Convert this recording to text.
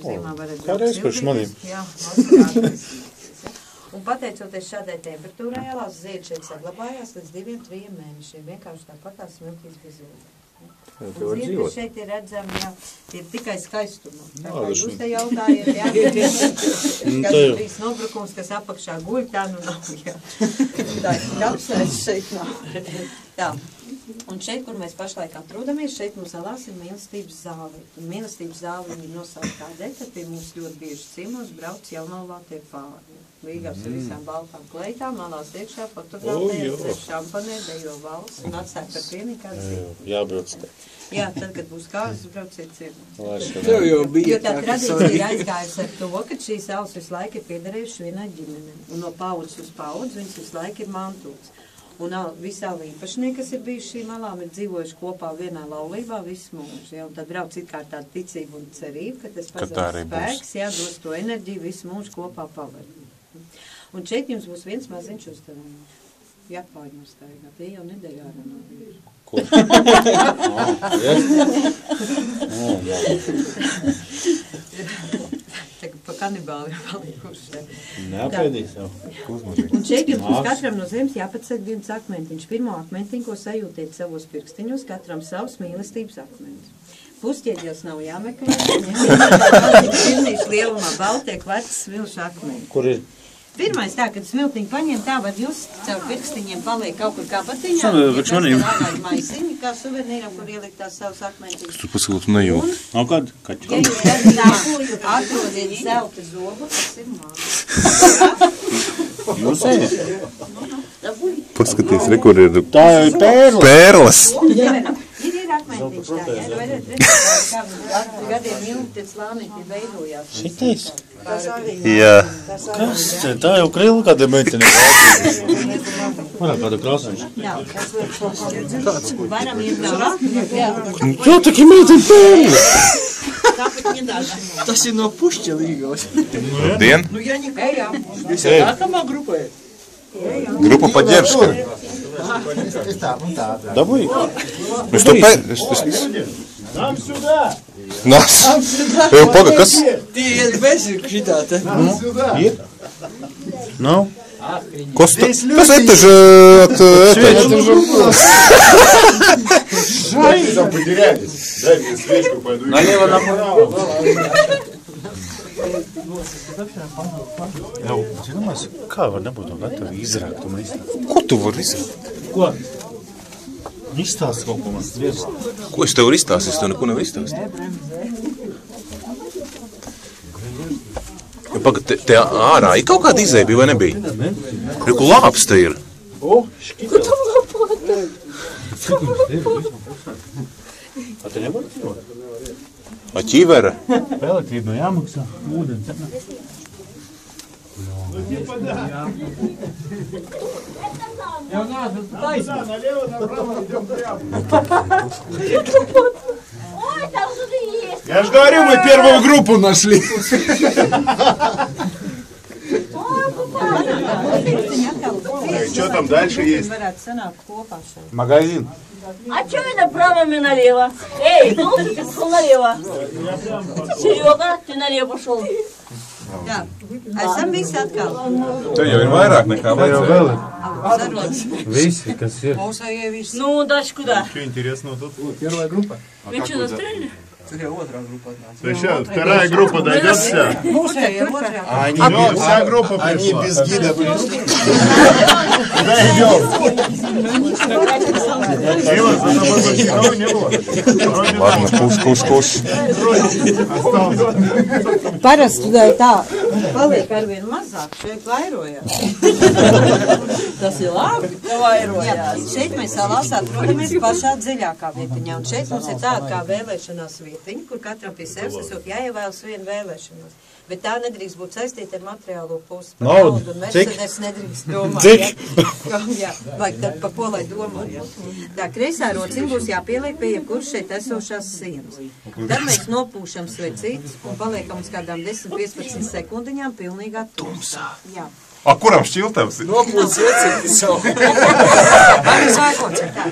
ziemā varat braukt. Jā, atcerāties. Un pateicoties šādai temperatūrai, jālās ziedi šeit saglabājās līdz 2-3 mēnešiem. Vienkārši tāpat tās smiltīs bez ūdens. Un ziedi šeit ir redzami, jā, ir tikai skaistumā. Tā kā jūs te jautājiet, jā, kas ir bijis nobrukums, kas apakšā guļ, tā nu nav, jā. Tā ir apsvērts šeit nav. Tā. Un šeit, kur mēs pašlaik atrodamies, šeit mums alās ir mīlestības zāle. Un mīlestības zāle viņi nosaukt tādēļ, ka pie mums ļoti bieži ciemos brauc jaunolātie pāri. Līgās ar visām baltām kleitām, alās iekšā fotografējas, šampanē, dejo valsts un atstāja par pieni kādu zīmi. Jābrauc te. Jā, tad, kad būs kāzas, brauciet ciemos. Tev jau bija jo tā tradīcija ir aizgājusi ar to, ka šīs salas visu laiku ir piederējušas vienai ģimenei. Un no paudzes uz paudzi viņas visu laiku ir mantotas. Un visā īpašnieki, kas ir bijuši šīm alām, ir dzīvojuši kopā vienā laulībā visu mūžu. Ja? Un tad brauc it kā tāda ticība un cerība, ka tas pazars spēks, jā, dos to enerģiju, visu mūžu kopā pavadīt. Un šeit jums būs viens maziņš uzdevums. Japāņu uztaigā. Tie jau nedēļā ārā nav bijuši. Kur? Pa kanibāli ir palikuši. Neapēdīs jau. Un šeit jums būs katram no zemes jāpaceļ viens akmentiņš. Pirmo akmentiņu, ko sajūtiet savos pirkstiņos, katram savs mīlestības akmenis. Pusķieģels nav jāmeklē. Pirmīši lielumā baltie kvarts smilšu akmeni. Kur ir? Pirmais tā, kad smiltiņu paņem, tā var jūs caur pirkstiņiem paliek kaut kur kāpatiņā. Ja tas rādāja maisiņi, kā suvenīram, kur ielikt tās savus akmentiņus. Tur pasūtu nejūt. Nav kādu kaķu. Ja jūs tā atrodiet zelta zobu, tas ir māks. Jūs ejat? Paskaties, re, kur ir Tā jau ir pērles. pērles. Ir akmentiņš tā, ja? Varat redzēt, kā gadiem ilgi tie slānīti veidojās. Šitais? Jā. Kas te? Tā jau krila kāda meitene. Varā kāda krāsaiņš. Jā, varam iebraukt. Jā. Jā, tā ir meitene pērle. Tas ir no pušķa līgos. Dien. Nu, Jaņika, jūs jau nākamā grupā ir? Grupa Paģerška. Dabūji? Es to pēc... Nām sudā! Nāc. Jau paga, kas? Tie iet bez šitā te. Ir? Nav? Kas это Они там потерялись. Дай мне свечку, пойду. Налево, направо. Jau, zināmās, kā var nebūt to gatavi izrākt un izrākt? Ko tu vari izrakt? Ko? Izstāsti kaut ko man viens. Ko es tev varu izstāstīt? Es tev neko nevaru izstāstīt. Ja, paga, te ārā ir kaut kāda izēja bija vai nebija? Reku lāps te ir. O, škita. A te nevar dzīvot? A ķivera. Elektrība jāmaksā. Ūdens. Налево, направо, идем прямо. Ой, там что-то есть. Я же говорю, мы первую группу нашли. Что там дальше есть? Магазин. А что это право и налево? Эй, ну ты пошел налево. Серега, ты налево пошел. Jā, esam visi atkal. Tev jau ir vairāk nekā vajadzēja. Sarodas. Visi, kas ir. Mūsējie visi. Ну, дальше куда? Что интересного тут? Первая группа. Вы что, застряли? Tur jau otrā grupa atnāca. То есть сейчас вторая группа дойдет вся? Mūsējie otrā. Все, вся группа Они пришла. без гида пришли. Куда идем? Дима, за тобой больше никого не было? Ладно, kuš. Остался. Parasti tā paliek arvien mazāk, šeit vairojās. Tas ir labi, ka vairojās. Šeit mēs salās atrodamies pašā dziļākā vietiņā, un šeit mums ir tāda kā vēlēšanās vietiņa, kur katram pie sevis esot jāievēlas viena vēlēšanās. Bet tā nedrīkst būt saistīta ar materiālo pusi. Par Naudu. naudu un Cik? Mercedes nedrīkst domāt. Cik? Jā, vajag tad pa ko lai domā. Jā. Tā kreisā rociņa būs jāpieliek pie jebkuras šeit esošās sienas. Tad mēs nopūšam svecītes un paliekam uz kādām 10-15 sekundiņām pilnīgā tumsā. Jā. A kuram šķiltavs ir? Nopūs iecīt savu. Vai mēs vākots ir tā?